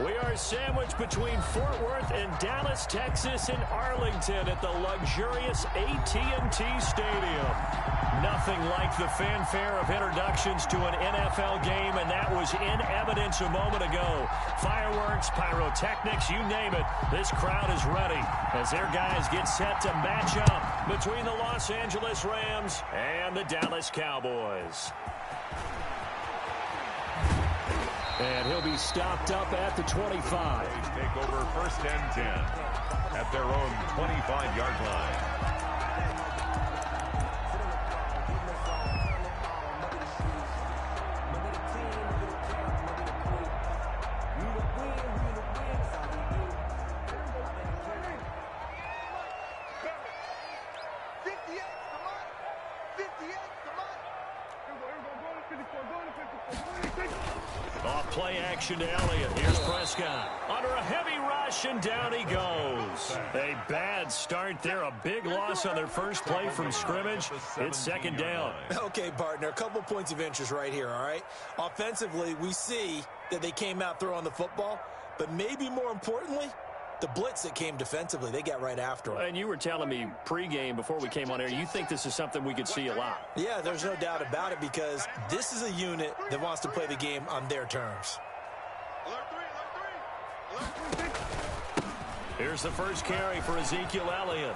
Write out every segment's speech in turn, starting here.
We are sandwiched between Fort Worth and Dallas, Texas, and Arlington at the luxurious AT&T Stadium. Nothing like the fanfare of introductions to an NFL game, and that was in evidence a moment ago. Fireworks, pyrotechnics, you name it. This crowd is ready as their guys get set to match up between the Los Angeles Rams and the Dallas Cowboys. And he'll be stopped up at the 25. They take over first and 10 at their own 25-yard line. Play action to Elliott. Here's Prescott. Under a heavy rush, and down he goes. A bad start there. A big loss on their first play from scrimmage. It's second down. Okay, partner, a couple points of interest right here, all right? Offensively, we see that they came out throwing the football, but maybe more importantly, the blitz that came defensively, they got right after him. And you were telling me pregame before we came on air, you think this is something we could see a lot. Yeah, there's no doubt about it because this is a unit that wants to play the game on their terms. Here's the first carry for Ezekiel Elliott.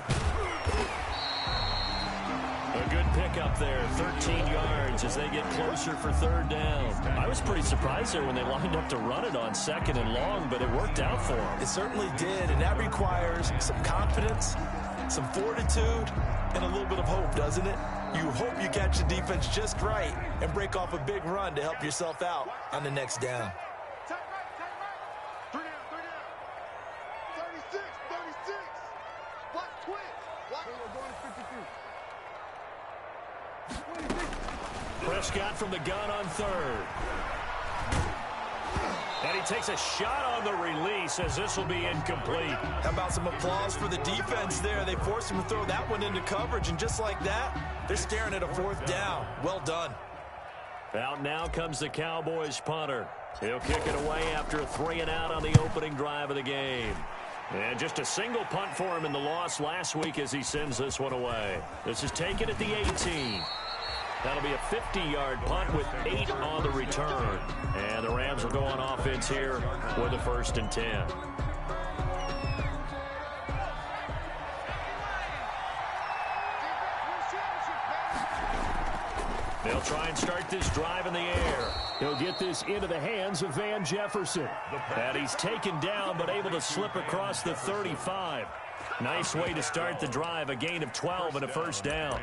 A good pickup there, 13 yards as they get closer for third down. I was pretty surprised there when they lined up to run it on second and long, but it worked out for them. It certainly did, and that requires some confidence, some fortitude, and a little bit of hope, doesn't it? You hope you catch the defense just right and break off a big run to help yourself out on the next down. Prescott from the gun on third. And he takes a shot on the release as this will be incomplete. How about some applause for the defense there? They forced him to throw that one into coverage, and just like that, they're staring at a fourth down. Well done. Out now comes the Cowboys punter. He'll kick it away after a 3-and-out on the opening drive of the game. And just a single punt for him in the loss last week as he sends this one away. This is taken at the 18. That'll be a 50-yard punt with 8 on the return. And the Rams will go on offense here with a 1st and 10. They'll try and start this drive in the air. He'll get this into the hands of Van Jefferson. And he's taken down but able to slip across the 35. Nice way to start the drive, a gain of 12 and a 1st down.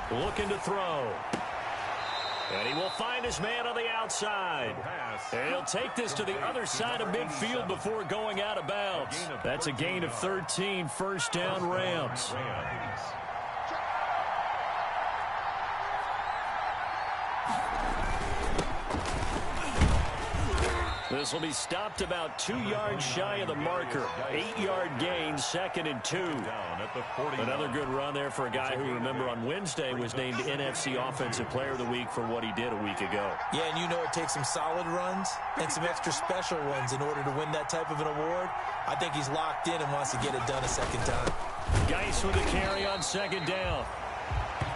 Looking to throw. And he will find his man on the outside. And he'll take this to the other side of midfield before going out of bounds. That's a gain of 13, 1st down Rams. This will be stopped about 2 yards shy of the marker. 8-yard gain, 2nd and 2. Another good run there for a guy who, remember, on Wednesday was named NFC Offensive Player of the Week for what he did a week ago. Yeah, and you know it takes some solid runs and some extra special ones in order to win that type of an award. I think he's locked in and wants to get it done a second time. Geis with a carry on 2nd down.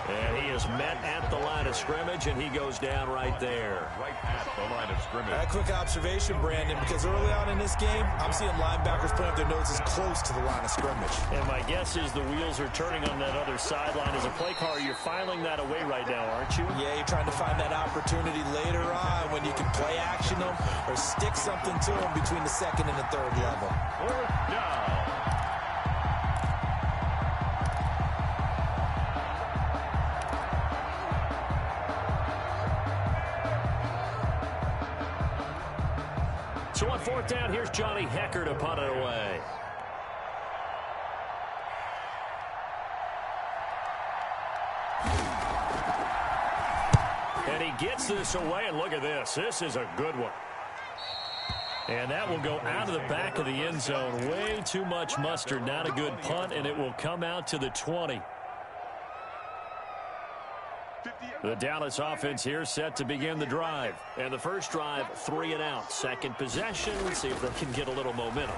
And he is met at the line of scrimmage, and he goes down right there. Right at the line of scrimmage. A quick observation, Brandon, because early on in this game, I'm seeing linebackers putting up their noses close to the line of scrimmage. And my guess is the wheels are turning on that other sideline. As a play caller, you're filing that away right now, aren't you? Yeah, you're trying to find that opportunity later on when you can play action them or stick something to them between the 2nd and the 3rd level. 4th down. So on 4th down, here's Johnny Hecker to punt it away. And he gets this away, and look at this. This is a good one. And that will go out of the back of the end zone. Way too much mustard. Not a good punt, and it will come out to the 20. The Dallas offense here set to begin the drive. And the first drive, 3 and out. Second possession, let's see if they can get a little momentum.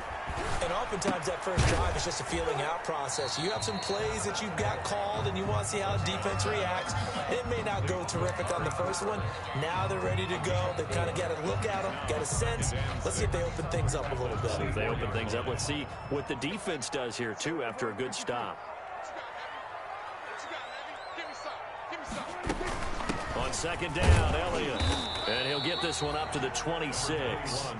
And oftentimes that first drive is just a feeling out process. You have some plays that you've got called and you want to see how the defense reacts. It may not go terrific on the first one. Now they're ready to go. They've kind of got to look at them, get a sense. Let's see if they open things up a little bit. See if they open things up. Let's see what the defense does here, too, after a good stop. On second down, Elliott. And he'll get this one up to the 26.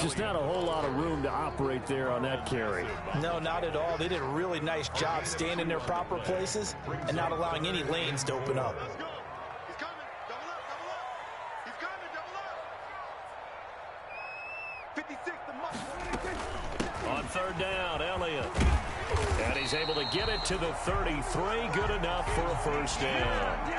Just not a whole lot of room to operate there on that carry. No, not at all. They did a really nice job staying in their proper places and not allowing any lanes to open up. On third down, Elliott. And he's able to get it to the 33. Good enough for a first down.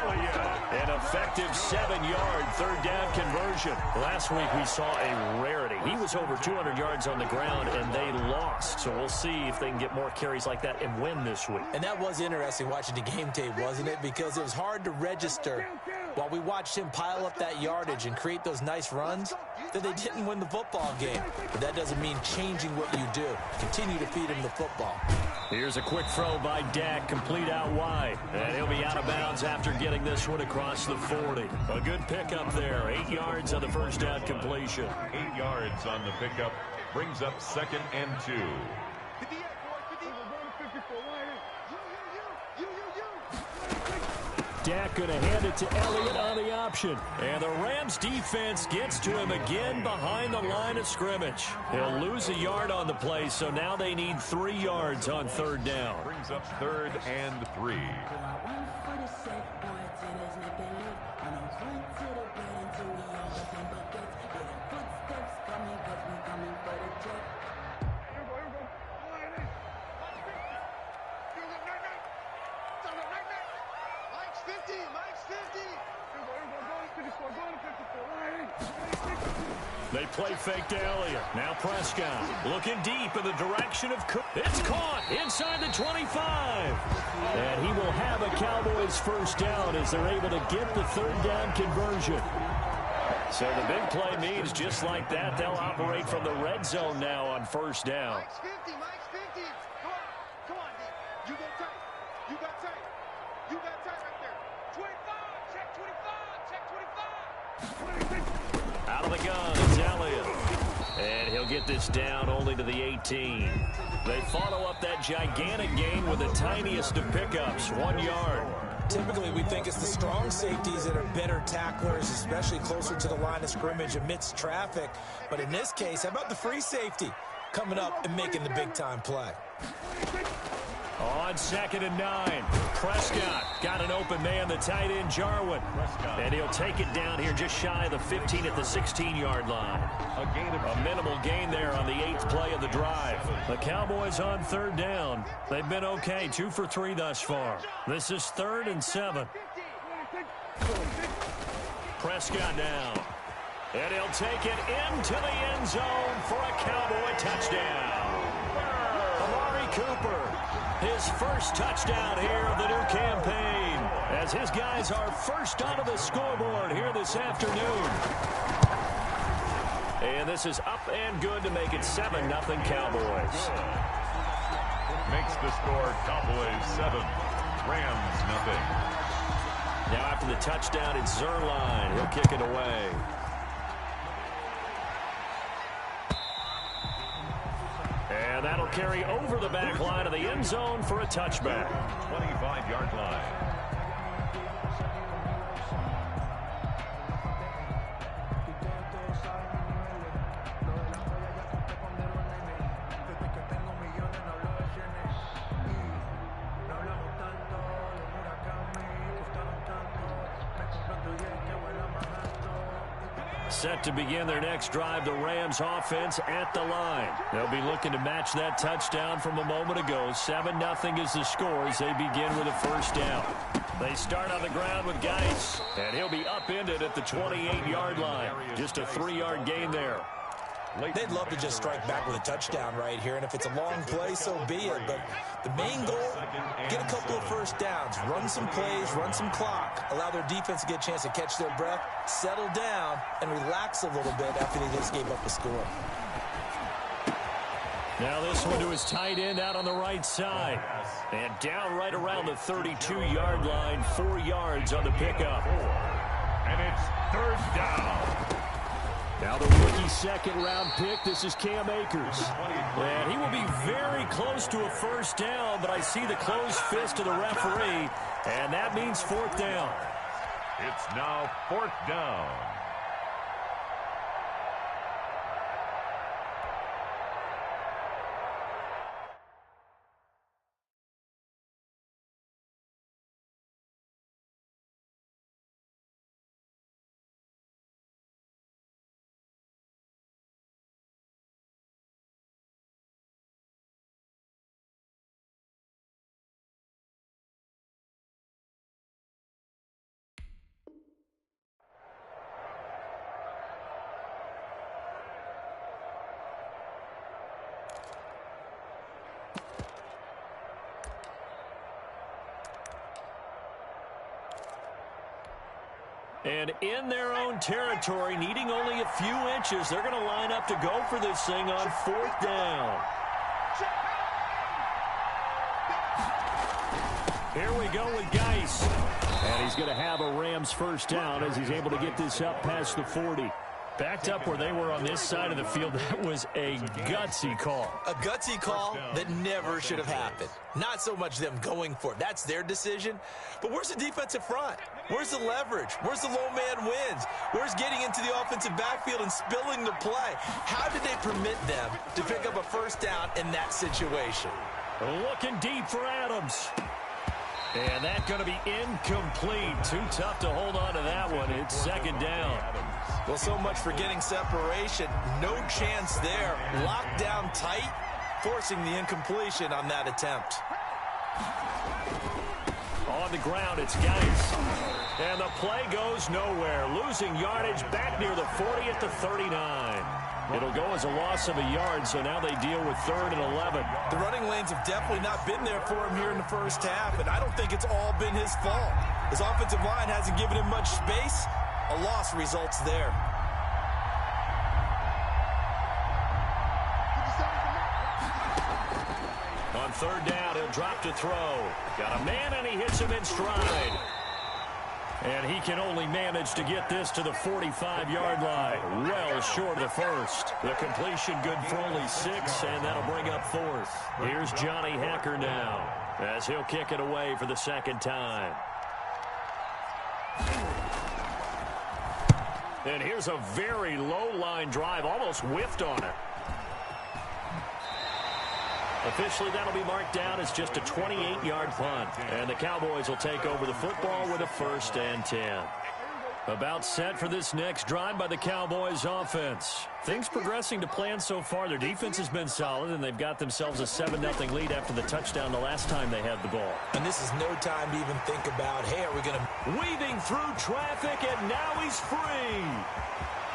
An effective 7-yard third down conversion. Last week we saw a rarity. He was over 200 yards on the ground, and they lost. So we'll see if they can get more carries like that and win this week. And that was interesting watching the game tape, wasn't it? Because it was hard to register while we watched him pile up that yardage and create those nice runs that they didn't win the football game. But that doesn't mean changing what you do. Continue to feed him the football. Here's a quick throw by Dak, complete out wide. And he'll be out of bounds after getting this one across the 40. A good pickup there. 8 yards on the first down completion. 8 yards on the pickup. Brings up 2nd and 2. Dak going to hand it to Elliott on the option. And the Rams defense gets to him again behind the line of scrimmage. He'll lose a yard on the play, so now they need 3 yards on third down. Brings up 3rd and 3. They play fake to Elliott. Now Prescott looking deep in the direction of Cook. It's caught inside the 25. And he will have a Cowboys first down as they're able to get the third down conversion. So the big play means just like that, they'll operate from the red zone now on first down. Mike's 50, Mike's 50. Come on, D. You got tight. You got tight. You got tight right there. 25, check 25, check 25. Out of the gun, it's Elliott. And he'll get this down only to the 18. They follow up that gigantic gain with the tiniest of pickups, 1 yard. Typically, we think it's the strong safeties that are better tacklers, especially closer to the line of scrimmage amidst traffic. But in this case, how about the free safety coming up and making the big-time play? On 2nd and 9, Prescott got an open man, the tight end Jarwin. And he'll take it down here just shy of the 15 at the 16-yard line. A minimal gain there on the 8th play of the drive. The Cowboys on third down. They've been okay, 2 for 3 thus far. This is 3rd and 7. Prescott down. And he'll take it into the end zone for a Cowboy touchdown. Amari Cooper, his first touchdown here of the new campaign, as his guys are first onto the scoreboard here this afternoon. And this is up and good to make it 7-0 Cowboys. Makes the score Cowboys 7, Rams 0. Now after the touchdown, it's Zerline. He'll kick it away. And that'll carry over the back line of the end zone for a touchback. 25-yard line. Set to begin their next drive, the Rams offense at the line. They'll be looking to match that touchdown from a moment ago. 7-0 is the score as they begin with a first down. They start on the ground with Geis, and he'll be upended at the 28-yard line. Just a 3-yard gain there. They'd love to just strike back with a touchdown right here, and if it's a long play, so be it. But the main goal, get a couple of first downs, run some plays, run some clock, allow their defense to get a chance to catch their breath, settle down, and relax a little bit after they just gave up a score. Now this one to his tight end out on the right side. And down right around the 32-yard line, 4 yards on the pickup. And it's third down. Now the rookie second-round pick, this is Cam Akers. And he will be very close to a first down, but I see the closed fist of the referee, and that means 4th down. It's now 4th down. And in their own territory, needing only a few inches, they're going to line up to go for this thing on 4th down. Here we go with Geis. And he's going to have a Rams first down as he's able to get this up past the 40. Backed up where they were on this side of the field, that was a gutsy call. A gutsy call that never should have happened. Not so much them going for it. That's their decision. But where's the defensive front? Where's the leverage? Where's the low man wins? Where's getting into the offensive backfield and spilling the play? How did they permit them to pick up a first down in that situation? Looking deep for Adams. And that's going to be incomplete. Too tough to hold on to that one. It's 2nd down. Well, so much for getting separation. No chance there. Locked down tight, forcing the incompletion on that attempt. On the ground, it's Geis. And the play goes nowhere. Losing yardage back near the 40 at the 39. It'll go as a loss of a yard, so now they deal with 3rd and 11. The running lanes have definitely not been there for him here in the first half, and I don't think it's all been his fault. His offensive line hasn't given him much space. A loss results there. On 3rd down, he'll drop to throw. Got a man, and he hits him in stride. And he can only manage to get this to the 45-yard line. Well short of the first. The completion good for only 6, and that'll bring up 4th. Here's Johnny Hacker now, as he'll kick it away for the 2nd time. And here's a very low-line drive, almost whiffed on it. Officially, that'll be marked down as just a 28-yard punt. And the Cowboys will take over the football with a 1st and 10. About set for this next drive by the Cowboys offense. Things progressing to plan so far. Their defense has been solid, and they've got themselves a 7-0 lead after the touchdown the last time they had the ball. And this is no time to even think about, hey, are we going to... Weaving through traffic, and now he's free.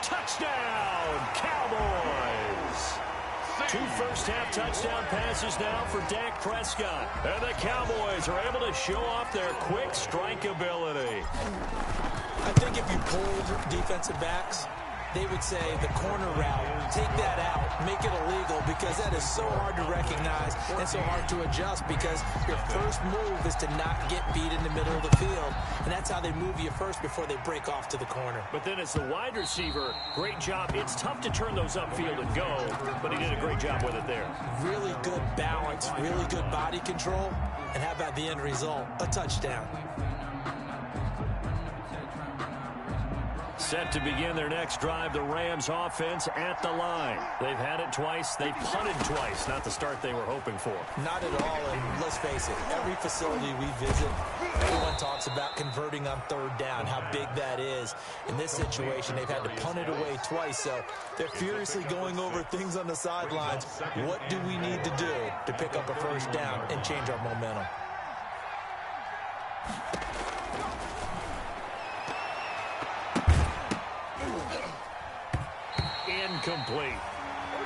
Touchdown, Cowboys. 2 first-half touchdown passes now for Dak Prescott. And the Cowboys are able to show off their quick strike ability. I think if you pulled defensive backs, they would say the corner route, take that out, make it illegal, because that is so hard to recognize and so hard to adjust, because your first move is to not get beat in the middle of the field, and that's how they move you first before they break off to the corner. But then as the wide receiver, great job. It's tough to turn those upfield and go, but he did a great job with it there. Really good balance, really good body control, and how about the end result? A touchdown. Set to begin their next drive, the Rams offense at the line. They've had it twice. They've punted twice. Not the start they were hoping for. Not at all, and let's face it, every facility we visit, everyone talks about converting on 3rd down, how big that is. In this situation, they've had to punt it away twice, so they're furiously going over things on the sidelines. What do we need to do to pick up a first down and change our momentum? incomplete.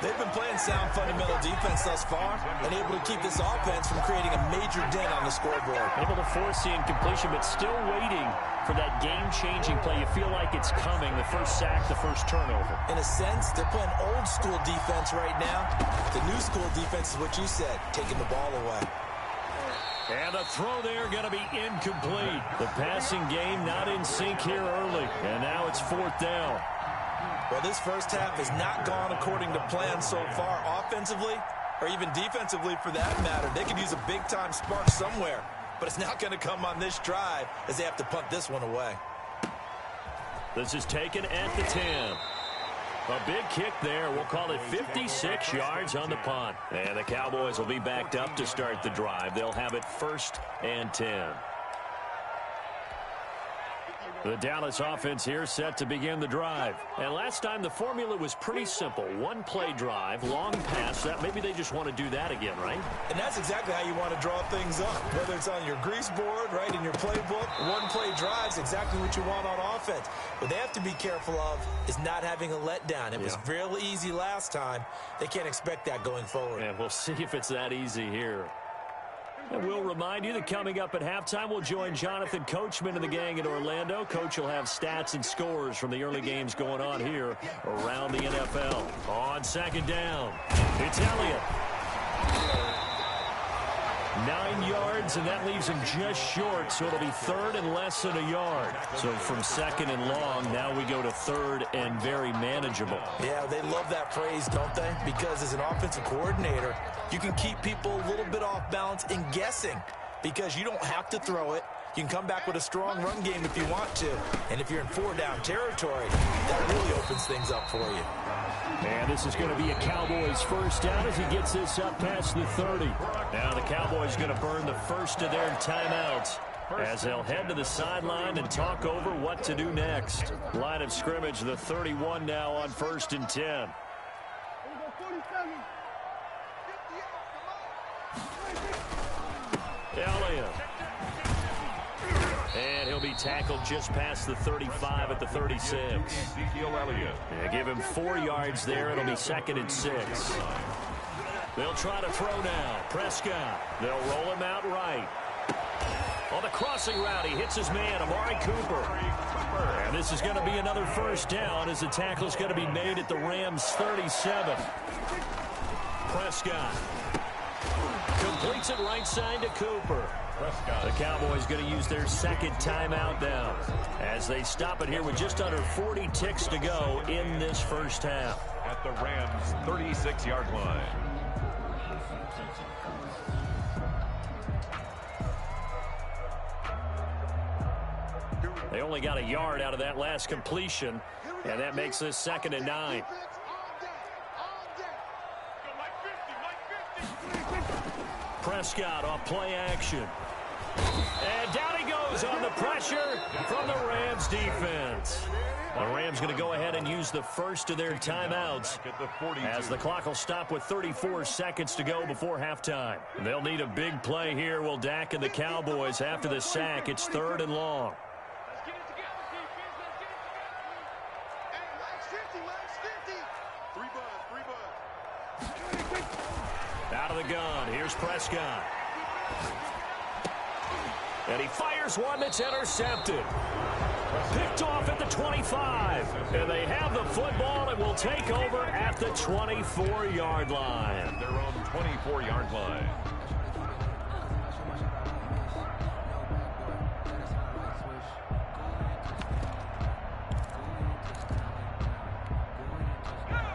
They've been playing sound fundamental defense thus far and able to keep this offense from creating a major dent on the scoreboard. Able to force the incompletion, but still waiting for that game-changing play. You feel like it's coming, the first sack, the first turnover. In a sense, they're playing old-school defense right now. The new-school defense is what you said, taking the ball away. And a throw there going to be incomplete. The passing game not in sync here early, and now it's 4th down. Well, this first half has not gone according to plan so far offensively or even defensively for that matter. They could use a big-time spark somewhere, but it's not going to come on this drive as they have to punt this one away. This is taken at the 10. A big kick there. We'll call it 56 yards on the punt. And the Cowboys will be backed up to start the drive. They'll have it 1st and 10. The Dallas offense here set to begin the drive. And last time the formula was pretty simple. One-play drive, long pass. Maybe they just want to do that again, right? And that's exactly how you want to draw things up. Whether it's on your grease board, right, in your playbook, one-play drive's exactly what you want on offense. What they have to be careful of is not having a letdown. It was real easy last time. They can't expect that going forward. And we'll see if it's that easy here. And we'll remind you that coming up at halftime, we'll join Jonathan Coachman and the gang in Orlando. Coach will have stats and scores from the early games going on here around the NFL. On 2nd down, it's Elliott. 9 yards, and that leaves him just short, so it'll be 3rd and less than a yard. So from 2nd and long, now we go to 3rd and very manageable. Yeah, they love that phrase, don't they? Because as an offensive coordinator, you can keep people a little bit off balance and guessing because you don't have to throw it. You can come back with a strong run game if you want to. And if you're in 4-down territory, that really opens things up for you. And this is going to be a Cowboys 1st down as he gets this up past the 30. Now the Cowboys going to burn the first of their timeouts as they'll head to the sideline and talk over what to do next. Line of scrimmage, the 31 now on 1st and 10. Elliott. And he'll be tackled just past the 35 at the 36. Yeah, give him 4 yards there. It'll be 2nd and 6. They'll try to throw now. Prescott. They'll roll him out right. On the crossing route, he hits his man, Amari Cooper. And this is going to be another 1st down as the tackle is going to be made at the Rams' 37. Prescott completes it right side to Cooper. The Cowboys going to use their 2nd timeout now as they stop it here with just under 40 ticks to go in this first half. At the Rams' 36-yard line. They only got a yard out of that last completion, and that makes this 2nd and 9. Prescott off play action. And down he goes on the pressure from the Rams defense. The Rams going to go ahead and use the first of their timeouts as the clock will stop with 34 seconds to go before halftime. They'll need a big play here. Will Dak and the Cowboys after the sack. It's 3rd and long. Out of the gun, here's Prescott. And he fires one that's intercepted. Picked off at the 25. And they have the football and will take over at the 24-yard line. Their own 24-yard line.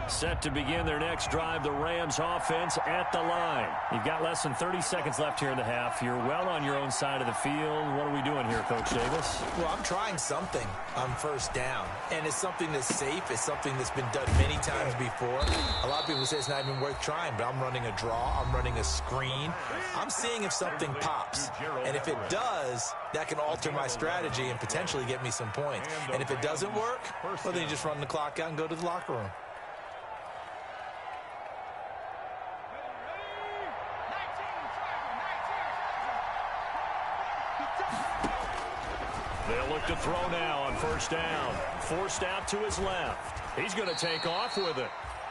Set to begin their next drive, the Rams offense at the line. You've got less than 30 seconds left here in the half. You're well on your own side of the field. What are we doing here, Coach Davis? Well, I'm trying something on 1st down, and it's something that's safe. It's something that's been done many times before. A lot of people say it's not even worth trying, but I'm running a draw. I'm running a screen. I'm seeing if something pops, and if it does, that can alter my strategy and potentially get me some points. And if it doesn't work, well, then you just run the clock out and go to the locker room. They'll look to throw now on 1st down. Forced out to his left. He's going to take off with it.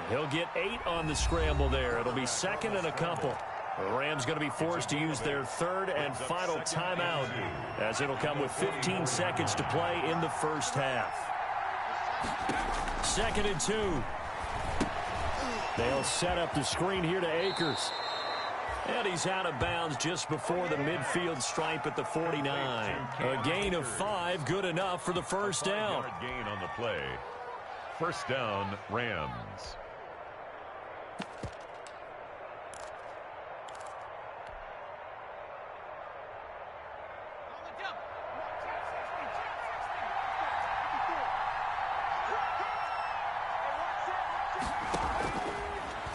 He'll get 8 on the scramble there. It'll be second and a couple. The Rams going to be forced to use their third and final timeout, as it'll come with 15 seconds to play in the first half. Second and 2. They'll set up the screen here to Akers. And he's out of bounds just before the midfield stripe at the 49. A gain of 5, good enough for the first down. Gain on the play. First down, Rams.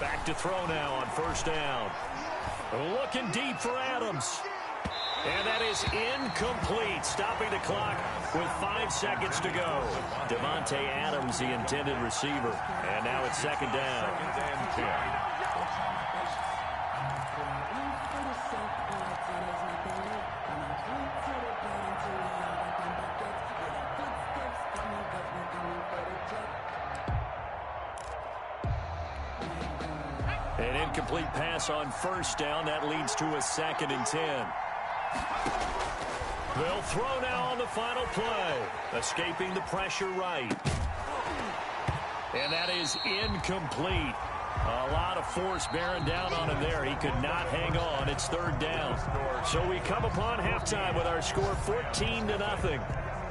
Back to throw now on first down. Looking deep for Adams. And that is incomplete, stopping the clock with 5 seconds to go. Devontae Adams, the intended receiver. And now it's second down. Second and 10. An incomplete pass on first down. That leads to a second and 10. They'll throw now on the final play. Escaping the pressure right. And that is incomplete. A lot of force bearing down on him there. He could not hang on. It's third down. So we come upon halftime with our score 14-0.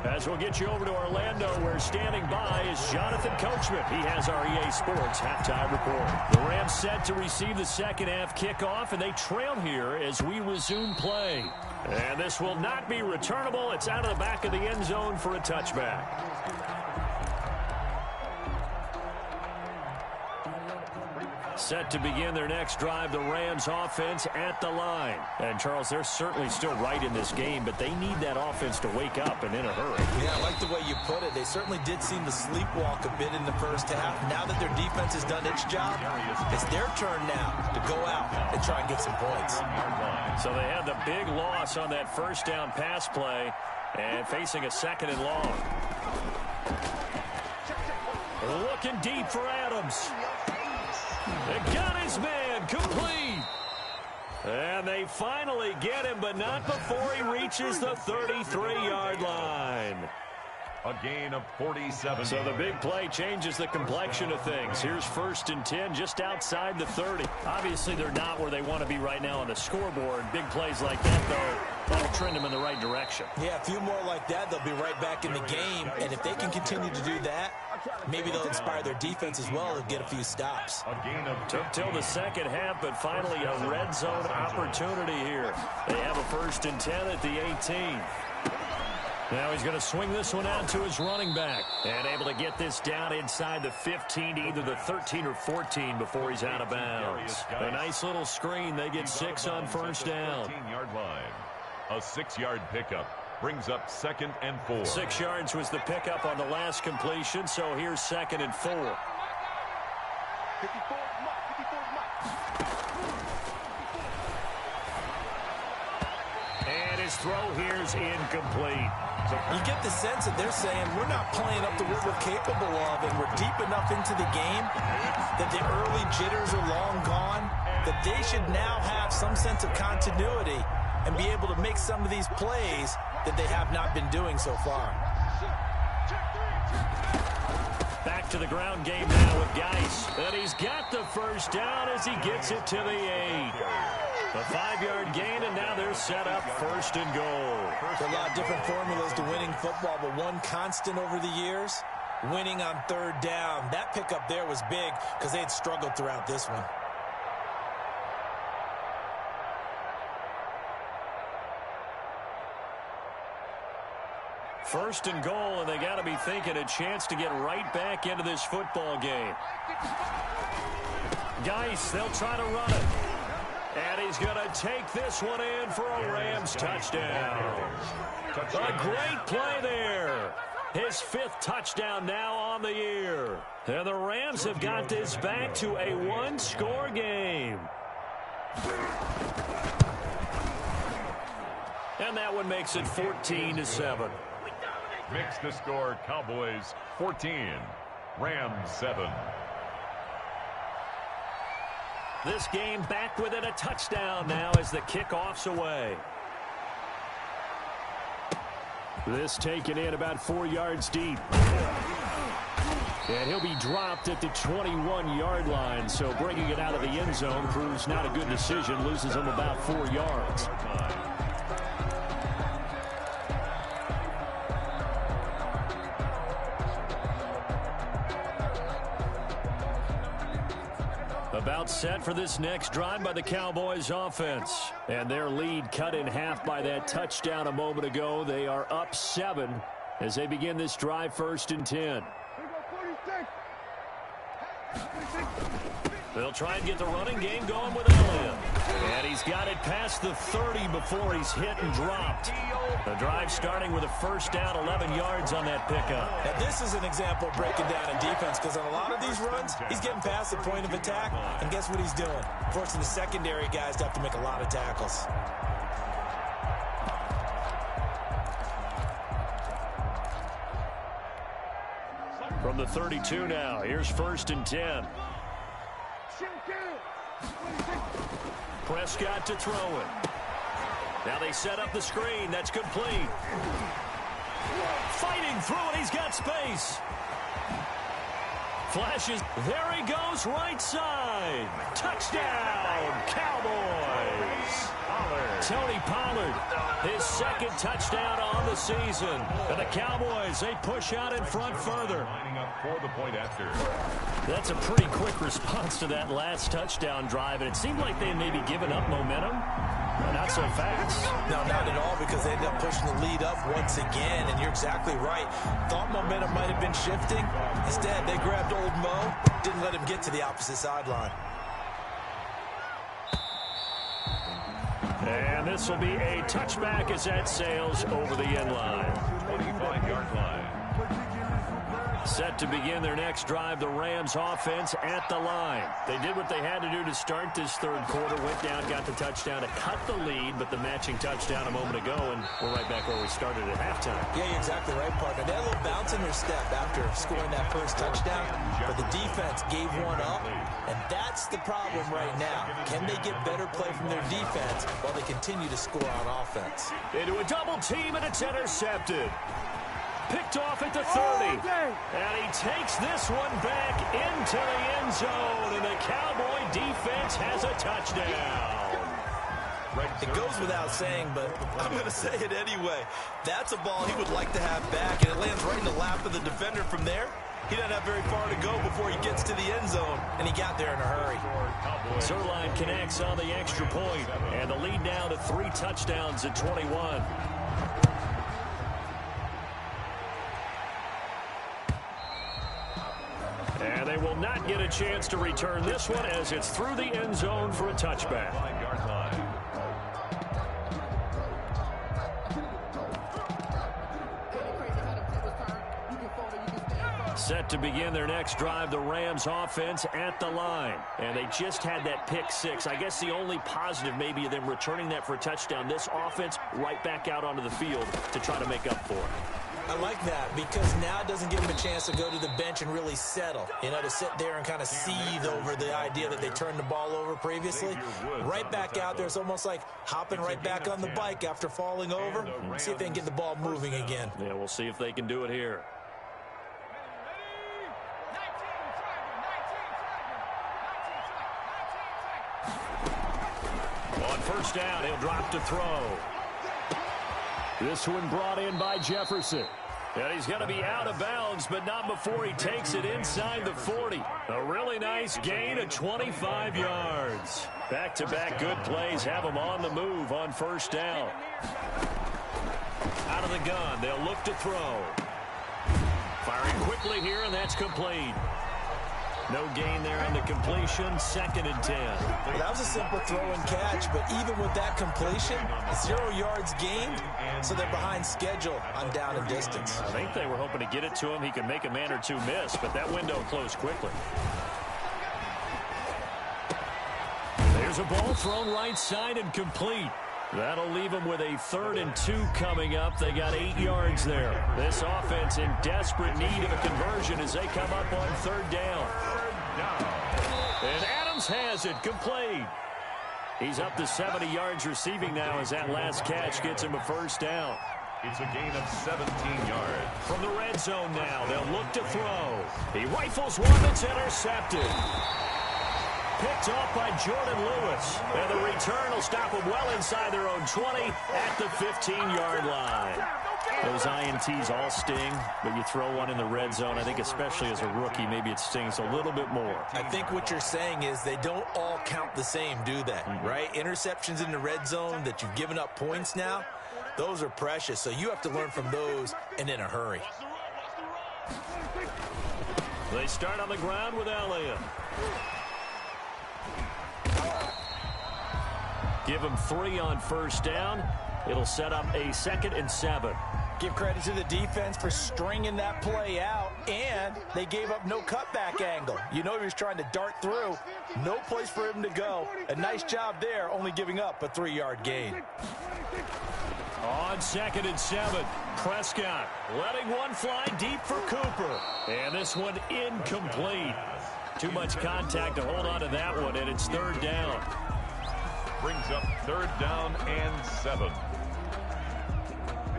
As we'll get you over to Orlando, where standing by is Jonathan Coachman. He has our EA Sports halftime report. The Rams set to receive the second half kickoff, and they trail here as we resume play. And this will not be returnable. It's out of the back of the end zone for a touchback. Set to begin their next drive, the Rams offense at the line. And, Charles, they're certainly still right in this game, but they need that offense to wake up and in a hurry. Yeah, I like the way you put it. They certainly did seem to sleepwalk a bit in the first half. Now that their defense has done its job, it's their turn now to go out and try and get some points. So they had the big loss on that first down pass play and facing a second and long. Looking deep for Adams. They got his man complete. And they finally get him, but not before he reaches the 33-yard line. A gain of 47. So the big play changes the complexion of things. Here's first and 10 just outside the 30. Obviously, they're not where they want to be right now on the scoreboard. Big plays like that, though, that'll trend them in the right direction. Yeah, a few more like that, they'll be right back in the game. And if they can continue to do that, maybe they'll inspire their defense as well and get a few stops. A gain of Took till the second half, but finally a red zone opportunity here. They have a first and 10 at the 18. Now he's going to swing this one out to his running back. And able to get this down inside the 15 to either the 13 or 14 before he's out of bounds. A nice little screen. They get 6 on first down. 14-yard line. A 6-yard pickup brings up second and 4. 6 yards was the pickup on the last completion, so here's second and 4. 54 And his throw here's incomplete. You get the sense that they're saying we're not playing up to what we're capable of, and we're deep enough into the game that the early jitters are long gone, that they should now have some sense of continuity and be able to make some of these plays that they have not been doing so far. Back to the ground game now with Geis. And he's got the first down as he gets it to the 8. A 5-yard gain, and now they're set up first and goal. There's a lot of different formulas to winning football, but one constant over the years, winning on third down. That pickup there was big because they had struggled throughout this one. First and goal, and they got to be thinking a chance to get right back into this football game. Geis, they'll try to run it. And he's going to take this one in for a Rams touchdown. A great play there. His 5th touchdown now on the year. And the Rams have got this back to a 1-score game. And that one makes it 14-7. Makes the score Cowboys 14, Rams 7. This game back within a touchdown now as the kickoff's away. This taken in about 4 yards deep. And he'll be dropped at the 21-yard line, so bringing it out of the end zone proves not a good decision, loses him about 4 yards. About set for this next drive by the Cowboys offense. And their lead cut in half by that touchdown a moment ago. They are up 7 as they begin this drive 1st and 10. They'll try and get the running game going with Elliott. And he's got it past the 30 before he's hit and dropped. The drive starting with a first down, 11 yards on that pickup. Now, this is an example of breaking down in defense because on a lot of these runs, he's getting past the point of attack, and guess what he's doing? Forcing the secondary guys to have to make a lot of tackles. From the 32 now, here's 1st and 10. Prescott to throw it. Now they set up the screen. That's complete. Fighting through it. He's got space. Flashes. There he goes, right side. Touchdown, Cowboys. Tony Pollard, his 2nd touchdown on the season. And the Cowboys, they push out in front further. Lining up for the point after. That's a pretty quick response to that last touchdown drive, and it seemed like they had maybe given up momentum. But not so fast. No, not at all, because they ended up pushing the lead up once again, and you're exactly right. Thought momentum might have been shifting. Instead, they grabbed old Mo, didn't let him get to the opposite sideline. And this will be a touchback as that sails over the end line. 25-yard line. Set to begin their next drive, the Rams offense at the line. They did what they had to do to start this 3rd quarter, went down, got the touchdown to cut the lead, but the matching touchdown a moment ago, and we're right back where we started at halftime. Yeah, you're exactly right, partner. They had a little bounce in their step after scoring that first touchdown, but the defense gave one up, and that's the problem right now. Can they get better play from their defense while they continue to score on offense? Into a double team, and it's intercepted. Picked off at the 30. And he takes this one back into the end zone. And the Cowboy defense has a touchdown. It goes without saying, but I'm going to say it anyway. That's a ball he would like to have back, and it lands right in the lap of the defender from there. He doesn't have very far to go before he gets to the end zone, and he got there in a hurry. Zuerlein connects on the extra point, and the lead now to 3 touchdowns at 21. And they will not get a chance to return this one as it's through the end zone for a touchback. 5-yard line. Set to begin their next drive, the Rams offense at the line. And they just had that pick 6. I guess the only positive maybe of them returning that for a touchdown. This offense right back out onto the field to try to make up for it. I like that because now it doesn't give them a chance to go to the bench and really settle. You know, to sit there and kind of seethe over the idea that they turned the ball over previously. Right back out there, it's almost like hopping right back on the bike after falling over. See if they can get the ball moving again. Yeah, we'll see if they can do it here. On first down, he'll drop to throw. This one brought in by Jefferson. And he's going to be out of bounds, but not before he takes it inside the 40. A really nice gain of 25 yards. Back-to-back good plays have him on the move on first down. Out of the gun, they'll look to throw. Firing quickly here, and that's complete. No gain there on the completion, 2nd and 10. Well, that was a simple throw and catch, but even with that completion, 0 yards gained, so they're behind schedule on down and distance. I think they were hoping to get it to him. He could make a man or two miss, but that window closed quickly. There's a ball thrown right side and complete. That'll leave them with a 3rd and 2 coming up. They got 8 yards there. This offense in desperate need of a conversion as they come up on 3rd down. And Adam Jones has it complete. He's up to 70 yards receiving now as that last catch gets him a first down. It's a gain of 17 yards. From the red zone now, they'll look to throw. He rifles one that's intercepted. Picked off by Jordan Lewis. And the return will stop them well inside their own 20 at the 15-yard line. Those INTs all sting, but you throw one in the red zone, I think especially as a rookie, maybe it stings a little bit more. I think what you're saying is they don't all count the same, do they? Right? Interceptions in the red zone that you've given up points now, those are precious. So you have to learn from those and in a hurry. They start on the ground with Elliott. Give him 3 on first down. It'll set up a 2nd and 7. Give credit to the defense for stringing that play out, and they gave up no cutback angle. You know he was trying to dart through. No place for him to go. A nice job there, only giving up a 3-yard gain. On 2nd and 7, Prescott letting one fly deep for Cooper. And this one incomplete. Too much contact to hold on to that one, and it's 3rd down. Brings up 3rd down and 7.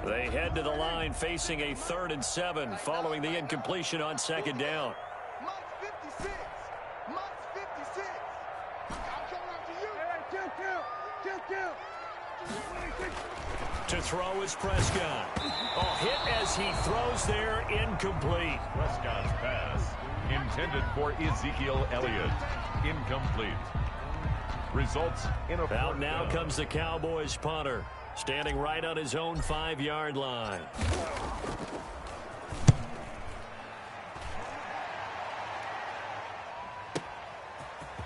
They head to the line facing a 3rd and 7 following the incompletion on 2nd down. To throw is Prescott. Oh, hit as he throws there, incomplete. Prescott's pass intended for Ezekiel Elliott. Incomplete. Results in a Out now comes the Cowboys punter, standing right on his own 5-yard line.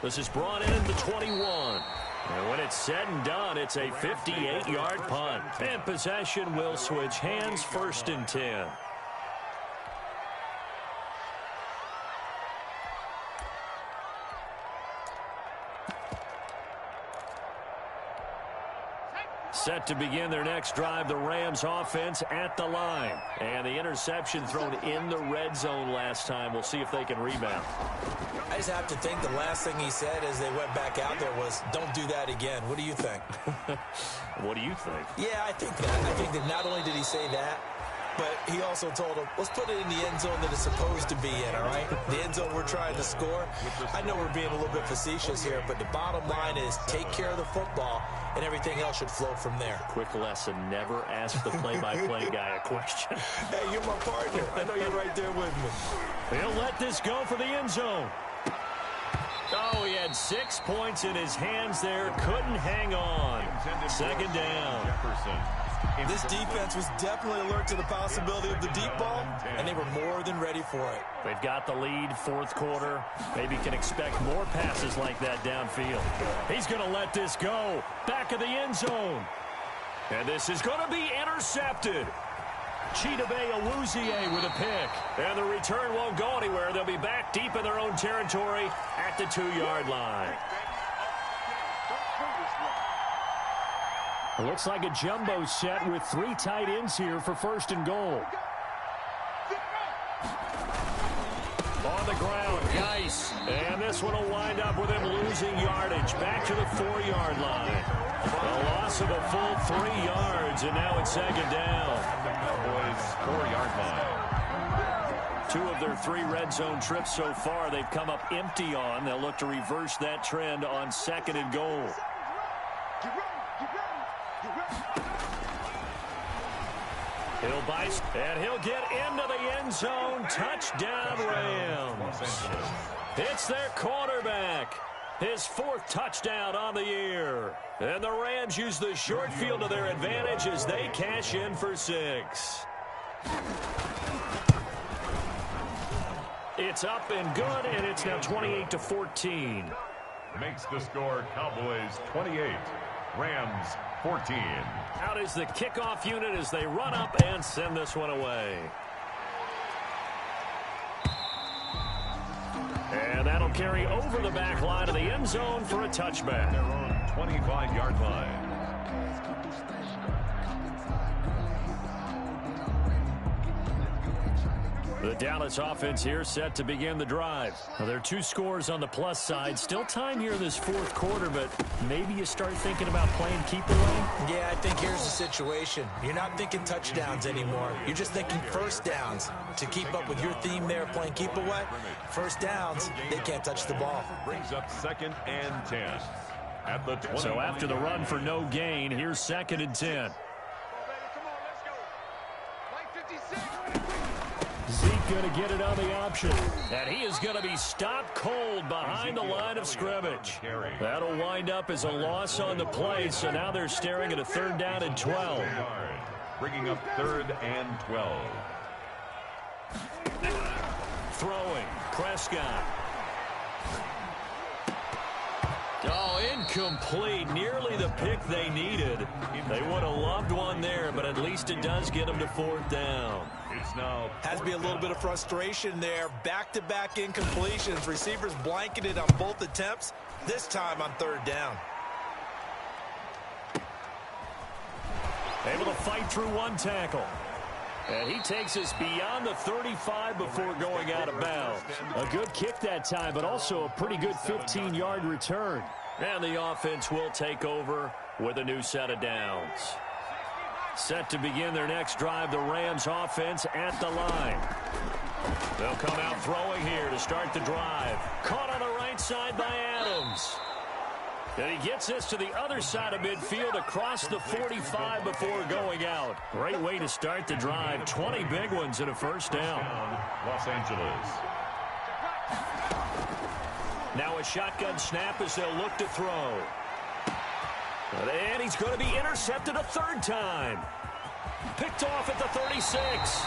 This is brought in at the 21. And when it's said and done, it's a 58-yard punt. And possession will switch hands, 1st and 10. Set to begin their next drive, the Rams offense at the line. And the interception thrown in the red zone last time. We'll see if they can rebound. I just have to think the last thing he said as they went back out there was, don't do that again. What do you think? What do you think? Yeah, I think that. I think that not only did he say that, but he also told him, let's put it in the end zone that it's supposed to be in, all right? The end zone we're trying to score. I know we're being a little bit facetious here, but the bottom line is take care of the football, and everything else should flow from there. Quick lesson, never ask the play-by-play guy a question. Hey, you're my partner. I know you're right there with me. He'll let this go for the end zone. Oh, he had 6 points in his hands there. Couldn't hang on. 2nd down. Jefferson. This defense was definitely alert to the possibility of the deep ball, and they were more than ready for it. They've got the lead, 4th quarter. Maybe can expect more passes like that downfield. He's going to let this go. Back of the end zone. And this is going to be intercepted. Chidobe Awuzie with a pick. And the return won't go anywhere. They'll be back deep in their own territory at the 2-yard line. It looks like a jumbo set with 3 tight ends here for 1st and goal. On the ground, Geis. And this one will wind up with him losing yardage. Back to the 4-yard line. A loss of a full 3 yards, and now it's 2nd down. Cowboys 4-yard line. 2 of their 3 red zone trips so far they've come up empty on. They'll look to reverse that trend on 2nd and goal. He'll bite, and he'll get into the end zone. Touchdown, Rams. It's their quarterback. His 4th touchdown on the year. And the Rams use the short field to their advantage as they cash in for 6. It's up and good, and it's now 28-14. Makes the score Cowboys 28, Rams 14. Out is the kickoff unit as they run up and send this one away. And that'll carry over the back line of the end zone for a touchback. Their own 25-yard line. The Dallas offense here set to begin the drive. Now, there are 2 scores on the plus side. Still time here in this fourth quarter, but maybe you start thinking about playing keep away? Yeah, I think here's the situation. You're not thinking touchdowns anymore. You're just thinking first downs. To keep up with your theme there, playing keep away, first downs, they can't touch the ball. Brings up 2nd and 10. At the 20. So after the run for no gain, here's 2nd and 10. Zeke going to get it on the option. And he is going to be stopped cold behind the line of scrimmage. That'll wind up as a loss on the play, so now they're staring at a 3rd down and 12. Bringing up 3rd and 12. Throwing, Prescott. Oh, incomplete. Nearly the pick they needed. They would have loved one there, but at least it does get them to 4th down. It's now has to be a little bit of frustration there. Back-to-back incompletions. Receivers blanketed on both attempts, this time on 3rd down. Able to fight through 1 tackle. And he takes us beyond the 35 before going out of bounds. A good kick that time, but also a pretty good 15-yard return. And the offense will take over with a new set of downs. Set to begin their next drive, the Rams offense at the line. They'll come out throwing here to start the drive. Caught on the right side by Adams. And he gets this to the other side of midfield across the 45 before going out. Great way to start the drive. 20 big ones and a 1st down. Los Angeles. Now a shotgun snap as they'll look to throw. And he's going to be intercepted a 3rd time. Picked off at the 36.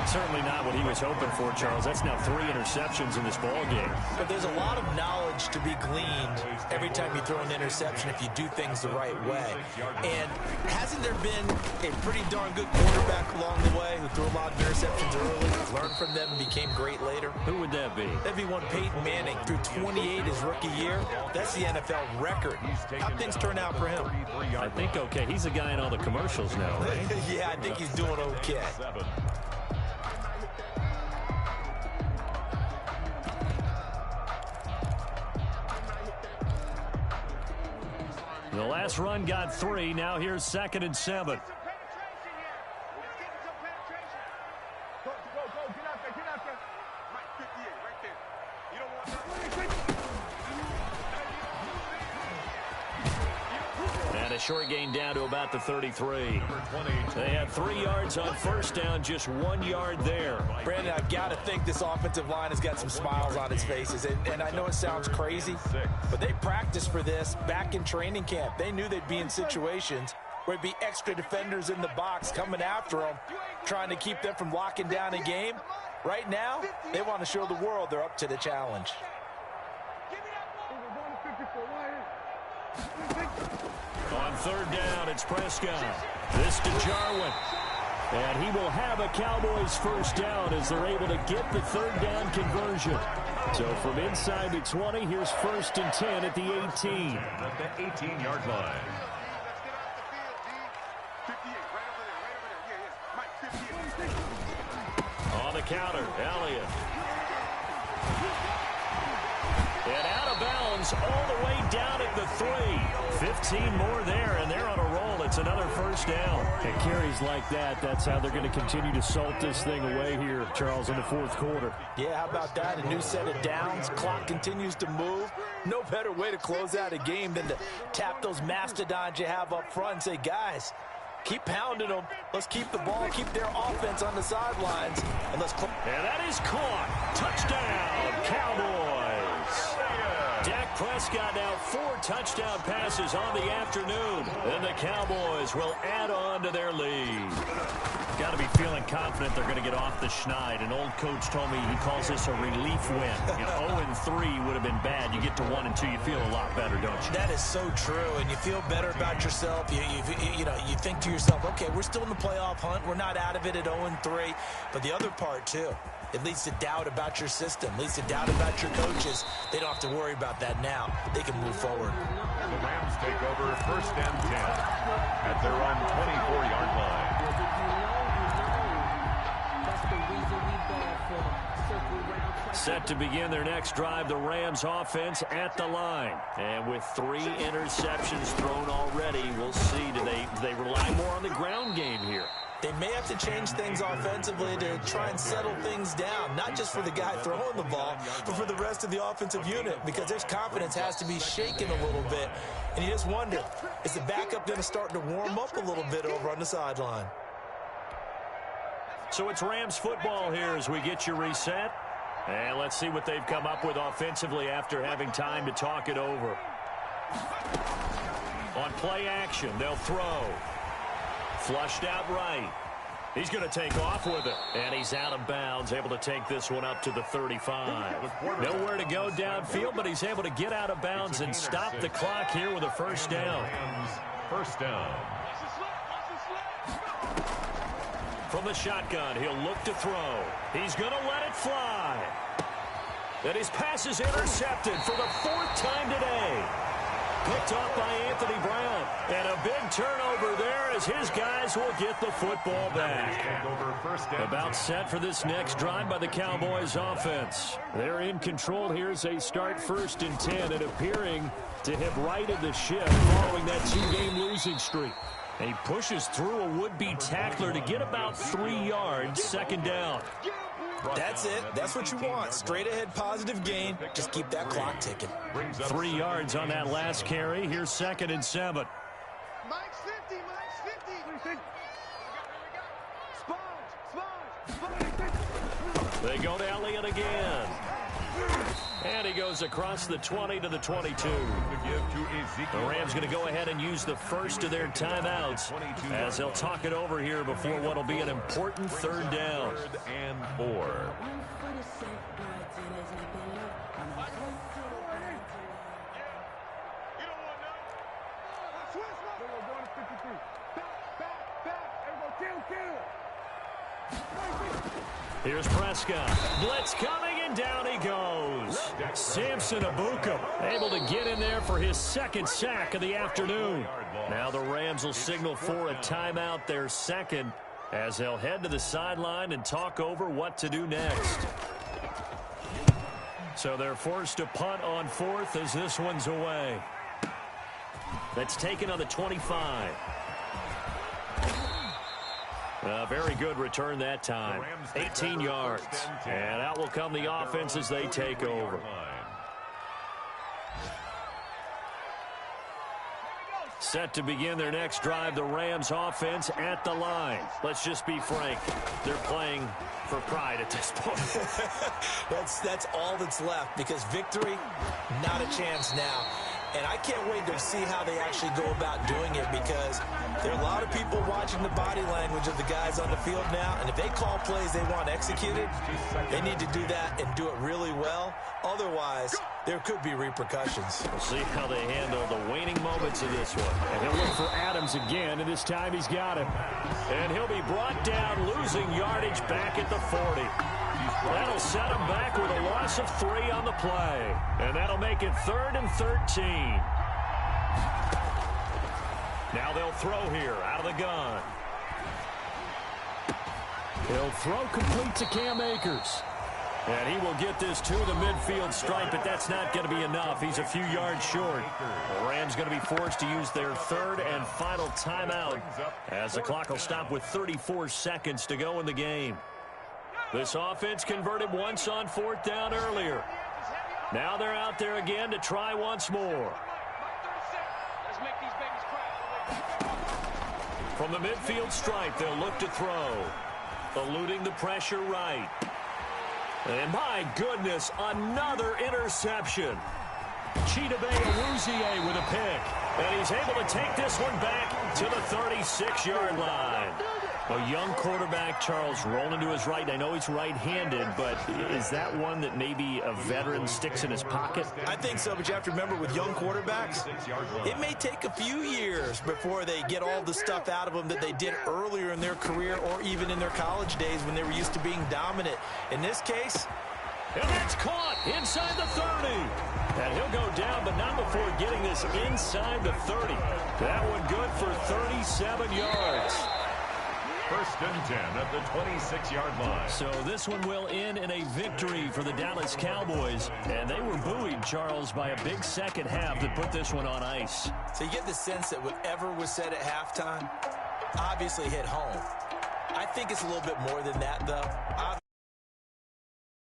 Certainly not what he was hoping for, Charles. That's now 3 interceptions in this ball game. But there's a lot of knowledge to be gleaned every time you throw an interception if you do things the right way. And hasn't there been a pretty darn good quarterback along the way who threw a lot of interceptions early, learned from them, and became great later? Who would that be? That'd be one Peyton Manning. Threw 28 his rookie year. That's the NFL record. How things turn out for him? I think okay. He's a guy in all the commercials now, right? Yeah, I think he's doing okay. The last run got 3. Now here's 2nd and 7. And a short gain down to about the 33. They had 3 yards on 1st down, just 1 yard there. Brandon, I've got to think this offensive line has got some smiles on its faces. And I know it sounds crazy, but they practiced for this back in training camp. They knew they'd be in situations where it'd be extra defenders in the box coming after them, trying to keep them from locking down a game. Right now, they want to show the world they're up to the challenge. On 3rd down, it's Prescott. This to Jarwin. And he will have a Cowboys 1st down as they're able to get the 3rd down conversion. So from inside the 20, here's 1st and 10 at the 18. At the 18-yard line. On the counter, Elliott. And out of bounds all the way down at the 3. 15 more there, and they're on a roll. It's another 1st down. And carries like that, that's how they're going to continue to salt this thing away here, Charles, in the 4th quarter. Yeah, how about that? A new set of downs. Clock continues to move. No better way to close out a game than to tap those mastodons you have up front and say, guys, keep pounding them. Let's keep the ball, keep their offense on the sidelines. And let's. And that is caught. Touchdown, Cowboys. Dak Prescott now 4 touchdown passes on the afternoon. And the Cowboys will add on to their lead. Got to be feeling confident they're going to get off the schneid. An old coach told me he calls this a relief win. 0-3 would have been bad. You get to 1 and 2, you feel a lot better, don't you? That is so true, and you feel better about yourself. You think to yourself, okay, we're still in the playoff hunt. We're not out of it at 0-3. But the other part, too, it leads to doubt about your system, leads to doubt about your coaches. They don't have to worry about that now. They can move forward. The Rams take over 1st and 10 at their own 24-yard line. Set to begin their next drive, the Rams offense at the line. And with 3 interceptions thrown already, we'll see, do they rely more on the ground game here? They may have to change things offensively to try and settle things down, not just for the guy throwing the ball, but for the rest of the offensive unit, because their confidence has to be shaken a little bit. And you just wonder, is the backup going to start to warm up a little bit over on the sideline? So it's Rams football here as we get you reset. And let's see what they've come up with offensively after having time to talk it over. On play action, they'll throw. Flushed out right. He's going to take off with it. And he's out of bounds, able to take this one up to the 35. Nowhere to go downfield, but he's able to get out of bounds and stop the clock here with a first down. First down. From the shotgun, he'll look to throw. He's going to let it fly. And his pass is intercepted for the 4th time today. Picked off by Anthony Brown. And a big turnover there as his guys will get the football back. About set for this next drive by the Cowboys offense. They're in control here as they start 1st and 10 and appearing to have righted the ship following that 2-game losing streak. And he pushes through a would-be tackler to get about 3 yards, 2nd down. That's it. That's what you want. Straight ahead positive gain. Just keep that clock ticking. 3 yards on that last carry. Here's 2nd and 7. Mike's 50, Mike's 50. Sponge. They go to Elliott again. And he goes across the 20 to the 22. The Rams going to go ahead and use the first of their timeouts as they'll talk it over here before what will be an important 3rd down. 3rd and 4. Here's Prescott. Blitz coming, and down he goes. Samson Abuka able to get in there for his 2nd sack of the afternoon. Now the Rams will signal for a timeout, their 2nd, as they'll head to the sideline and talk over what to do next. So they're forced to punt on 4th as this one's away. That's taken on the 25. A very good return that time. 18 yards. And out will come the offense as they take over. Set to begin their next drive, the Rams offense at the line. Let's just be frank. They're playing for pride at this point. That's all that's left, because victory, not a chance now. And I can't wait to see how they actually go about doing it, because there are a lot of people watching the body language of the guys on the field now, and if they call plays they want executed, they need to do that and do it really well. Otherwise, there could be repercussions. We'll see how they handle the waning moments of this one. And he'll look for Adams again, and this time he's got him. And he'll be brought down, losing yardage back at the 40. That'll set him back with a loss of 3 on the play. And that'll make it 3rd and 13. Now they'll throw here out of the gun. He'll throw complete to Cam Akers. And he will get this to the midfield stripe, but that's not going to be enough. He's a few yards short. The Rams going to be forced to use their 3rd and final timeout as the clock will stop with 34 seconds to go in the game. This offense converted once on 4th down earlier. Now they're out there again to try once more. From the midfield stripe, they'll look to throw. Eluding the pressure right. And my goodness, another interception. Chidobe Awuzie with a pick. And he's able to take this one back to the 36-yard line. A young quarterback, Charles, rolling to his right. I know he's right-handed, but is that one that maybe a veteran sticks in his pocket? I think so, but you have to remember, with young quarterbacks, it may take a few years before they get all the stuff out of them that they did earlier in their career or even in their college days when they were used to being dominant. In this case, and that's caught inside the 30. And he'll go down, but not before getting this inside the 30. That one good for 37 yards. First and 10 at the 26-yard line. So this one will end in a victory for the Dallas Cowboys. And they were buoyed, Charles, by a big second half that put this one on ice. So you get the sense that whatever was said at halftime obviously hit home. I think it's a little bit more than that, though.